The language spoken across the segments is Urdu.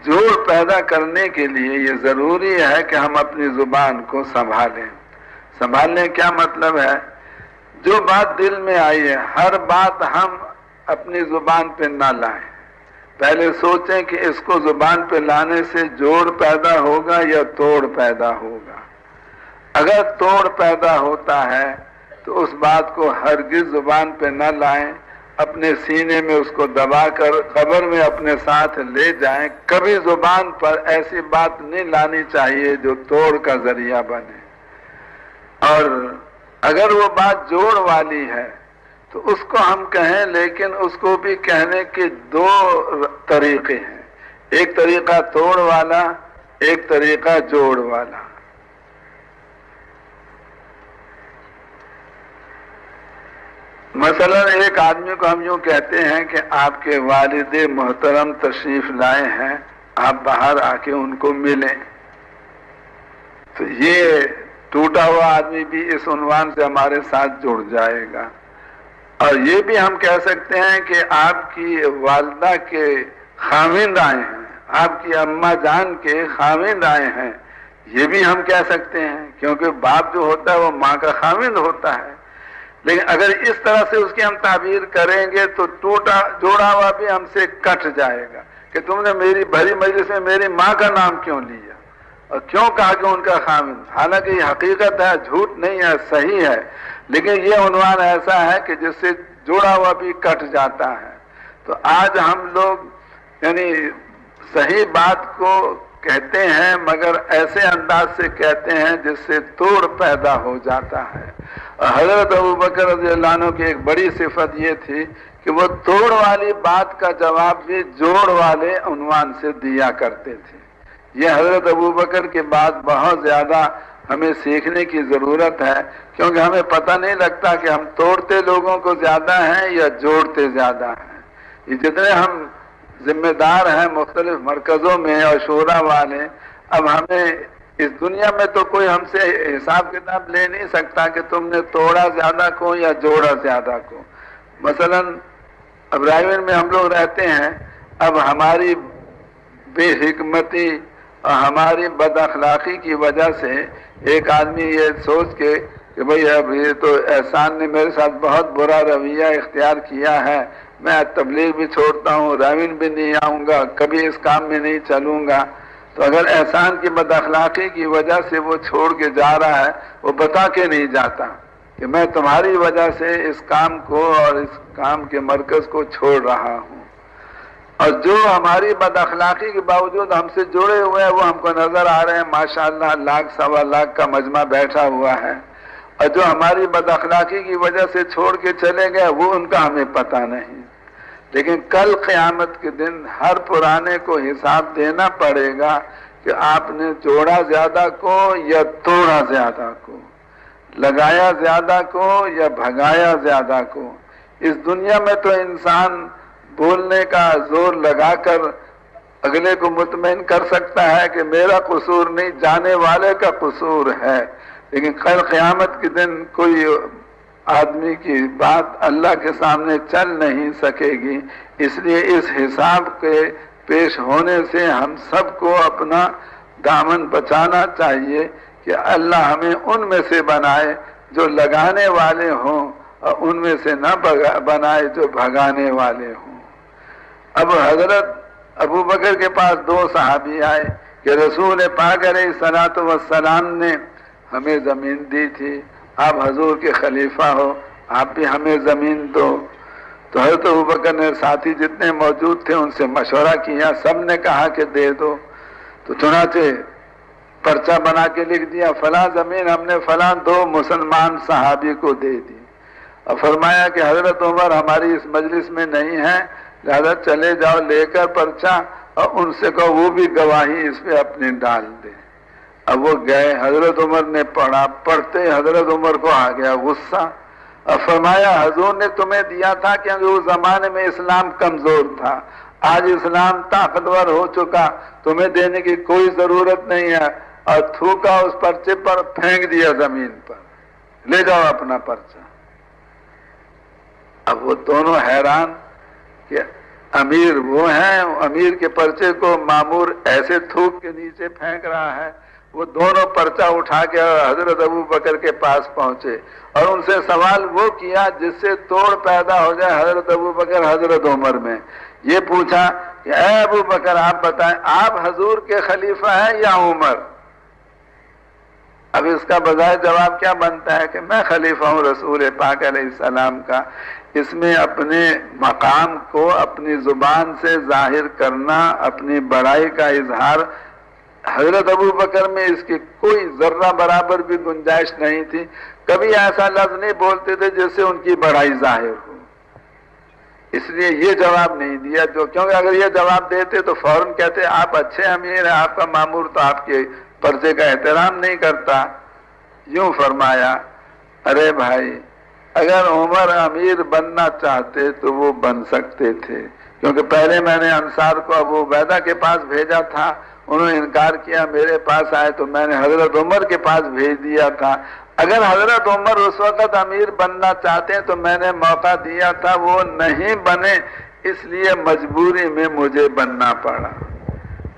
جوڑ پیدا کرنے کے لیے یہ ضروری ہے کہ ہم اپنی زبان کو سنبھالیں. سنبھالنے کیا مطلب ہے؟ جو بات دل میں آئی ہے ہر بات ہم اپنی زبان پہ نہ لائیں. پہلے سوچیں کہ اس کو زبان پہ لانے سے جوڑ پیدا ہوگا یا توڑ پیدا ہوگا. اگر توڑ پیدا ہوتا ہے تو اس بات کو ہرگز زبان پہ نہ لائیں، اپنے سینے میں اس کو دبا کر قبر میں اپنے ساتھ لے جائیں. کبھی زبان پر ایسی بات نہیں لانی چاہیے جو توڑ کا ذریعہ بنے. اور اگر وہ بات جوڑ والی ہے تو اس کو ہم کہیں، لیکن اس کو بھی کہنے کے دو طریقے ہیں. ایک طریقہ توڑ والا، ایک طریقہ جوڑ والا. مثلا ایک آدمی کو ہم یوں کہتے ہیں کہ آپ کے والد محترم تشریف لائے ہیں، آپ باہر آ کے ان کو ملیں. تو یہ ٹوٹا ہوا آدمی بھی اس عنوان سے ہمارے ساتھ جڑ جائے گا. اور یہ بھی ہم کہہ سکتے ہیں کہ آپ کی والدہ کے خاوند آئے ہیں، آپ کی اماں جان کے خاوند آئے ہیں، یہ بھی ہم کہہ سکتے ہیں، کیونکہ باپ جو ہوتا ہے وہ ماں کا خاوند ہوتا ہے. لیکن اگر اس طرح سے اس کی ہم تعبیر کریں گے تو جوڑا ہوا بھی ہم سے کٹ جائے گا کہ تم نے میری بھری مجلس میں میری ماں کا نام کیوں لیا اور کیوں کہا کہ ان کا خاوند. حالانکہ یہ حقیقت ہے، جھوٹ نہیں ہے، صحیح ہے، لیکن یہ عنوان ایسا ہے کہ جس سے جوڑا ہوا بھی کٹ جاتا ہے. تو آج ہم لوگ یعنی صحیح بات کو کہتے ہیں مگر ایسے انداز سے کہتے ہیں جس سے توڑ پیدا ہو جاتا ہے. حضرت ابوبکر رضی اللہ عنہ کی ایک بڑی صفت یہ تھی کہ وہ توڑ والی بات کا جواب بھی جوڑ والے عنوان سے دیا کرتے تھے. یہ حضرت ابوبکر کے بعد بہت زیادہ ہمیں سیکھنے کی ضرورت ہے، کیونکہ ہمیں پتہ نہیں لگتا کہ ہم توڑتے لوگوں کو زیادہ ہیں یا جوڑتے زیادہ ہیں. یہ جتنے ہم ذمہ دار ہیں مختلف مرکزوں میں اور شورا والے، اب ہمیں اس دنیا میں تو کوئی ہم سے حساب کتاب لے نہیں سکتا کہ تم نے توڑا زیادہ کو یا جوڑا زیادہ کو. مثلا اب رائے میں ہم لوگ رہتے ہیں، اب ہماری بے حکمتی اور ہماری بد اخلاقی کی وجہ سے ایک آدمی یہ سوچ کے کہ بھئی اب یہ تو احسان نے میرے ساتھ بہت برا رویہ اختیار کیا ہے، میں تبلیغ بھی چھوڑتا ہوں، رائن بھی نہیں آؤں گا، کبھی اس کام میں نہیں چلوں گا. تو اگر احسان کی بد اخلاقی کی وجہ سے وہ چھوڑ کے جا رہا ہے، وہ بتا کے نہیں جاتا کہ میں تمہاری وجہ سے اس کام کو اور اس کام کے مرکز کو چھوڑ رہا ہوں. اور جو ہماری بد اخلاقی کے باوجود ہم سے جڑے ہوئے ہیں وہ ہم کو نظر آ رہے ہیں، ماشاءاللہ 1,00,000 سوا لاکھ کا مجمع بیٹھا ہوا ہے، اور جو ہماری بد اخلاقی کی وجہ سے چھوڑ کے چلے گئے وہ ان کا ہمیں پتہ نہیں. لیکن کل قیامت کے دن ہر پرانے کو حساب دینا پڑے گا کہ آپ نے جوڑا زیادہ کو یا توڑا زیادہ کو، لگایا زیادہ کو یا بھگایا زیادہ کو. اس دنیا میں تو انسان بولنے کا زور لگا کر اگلے کو مطمئن کر سکتا ہے کہ میرا قصور نہیں، جانے والے کا قصور ہے. لیکن کل قیامت کے دن کوئی آدمی کی بات اللہ کے سامنے چل نہیں سکے گی. اس لیے اس حساب کے پیش ہونے سے ہم سب کو اپنا دامن بچانا چاہیے کہ اللہ ہمیں ان میں سے بنائے جو لگانے والے ہوں اور ان میں سے نہ بنائے جو بھگانے والے ہوں. اب حضرت ابوبکر کے پاس 2 صحابی آئے کہ رسول پاک علیہ الصلوۃ والسلام نے ہمیں زمین دی تھی، آپ حضور کے خلیفہ ہو، آپ بھی ہمیں زمین دو. تو حضرت ابوبکر نے ساتھی جتنے موجود تھے ان سے مشورہ کیا، سب نے کہا کہ دے دو. تو چنانچہ پرچہ بنا کے لکھ دیا فلاں زمین ہم نے فلاں 2 مسلمان صحابی کو دے دی، اور فرمایا کہ حضرت عمر ہماری اس مجلس میں نہیں ہے، لہذا چلے جاؤ لے کر پرچہ اور ان سے کہو وہ بھی گواہی اس پہ اپنی ڈال دے. اب وہ گئے، حضرت عمر نے پڑھا، پڑھتے حضرت عمر کو آ گیا غصہ، اور فرمایا حضور نے تمہیں دیا تھا کیونکہ اس زمانے میں اسلام کمزور تھا، آج اسلام طاقتور ہو چکا، تمہیں دینے کی کوئی ضرورت نہیں ہے. اور تھوکا اس پرچے پر، پھینک دیا زمین پر، لے جاؤ اپنا پرچہ. اب وہ دونوں حیران کہ امیر وہ ہیں، امیر کے پرچے کو مامور ایسے تھوک کے نیچے پھینک رہا ہے۔ وہ دونوں پرچہ اٹھا کے حضرت ابو بکر کے پاس پہنچے اور ان سے سوال وہ کیا جس سے توڑ پیدا ہو جائے حضرت ابو بکر حضرت عمر میں۔ یہ پوچھا کہ اے ابو بکر آپ بتائیں آپ حضور کے خلیفہ ہیں یا عمر؟ اب اس کا بجائے جواب کیا بنتا ہے کہ میں خلیفہ ہوں رسول پاک علیہ السلام کا۔ اس میں اپنے مقام کو اپنی زبان سے ظاہر کرنا، اپنی بڑائی کا اظہار، حضرت ابو بکر میں اس کی کوئی ذرہ برابر بھی گنجائش نہیں تھی۔ کبھی ایسا لفظ نہیں بولتے تھے جس سے ان کی بڑائی ظاہر ہو، اس لیے یہ جواب نہیں دیا کیونکہ اگر یہ جواب دیتے تو فوراً کہتے آپ اچھے امیر ہیں، آپ کا مامور تو آپ کے پرچے کا احترام نہیں کرتا۔ یوں فرمایا ارے بھائی اگر عمر امیر بننا چاہتے تو وہ بن سکتے تھے، کیونکہ پہلے میں نے انصار کو ابو عبیدہ کے پاس بھیجا تھا، انہوں نے انکار کیا، میرے پاس آئے تو میں نے حضرت عمر کے پاس بھیج دیا تھا۔ اگر حضرت عمر اس وقت امیر بننا چاہتے ہیں تو میں نے موقع دیا تھا، وہ نہیں بنے، اس لیے مجبوری میں مجھے بننا پڑا۔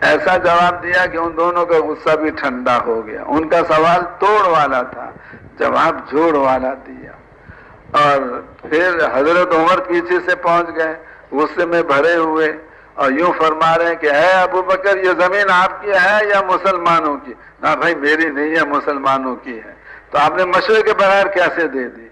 ایسا جواب دیا کہ ان دونوں کا غصہ بھی ٹھنڈا ہو گیا۔ ان کا سوال توڑ والا تھا، جواب جوڑ والا دیا۔ اور پھر حضرت عمر پیچھے سے پہنچ گئے غصے میں بھرے ہوئے اور یوں فرما رہے ہیں کہ اے ابو بکر یہ زمین آپ کی ہے یا مسلمانوں کی؟ نہ بھائی میری نہیں ہے، مسلمانوں کی ہے۔ تو آپ نے مشورے کے بغیر کیسے دے دی؟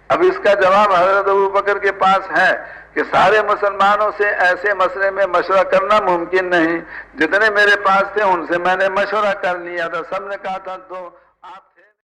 اب اس کا جواب حضرت ابو بکر کے پاس ہے کہ سارے مسلمانوں سے ایسے مسئلے میں مشورہ کرنا ممکن نہیں، جتنے میرے پاس تھے ان سے میں نے مشورہ کر لیا تھا، سب نے کہا تھا تو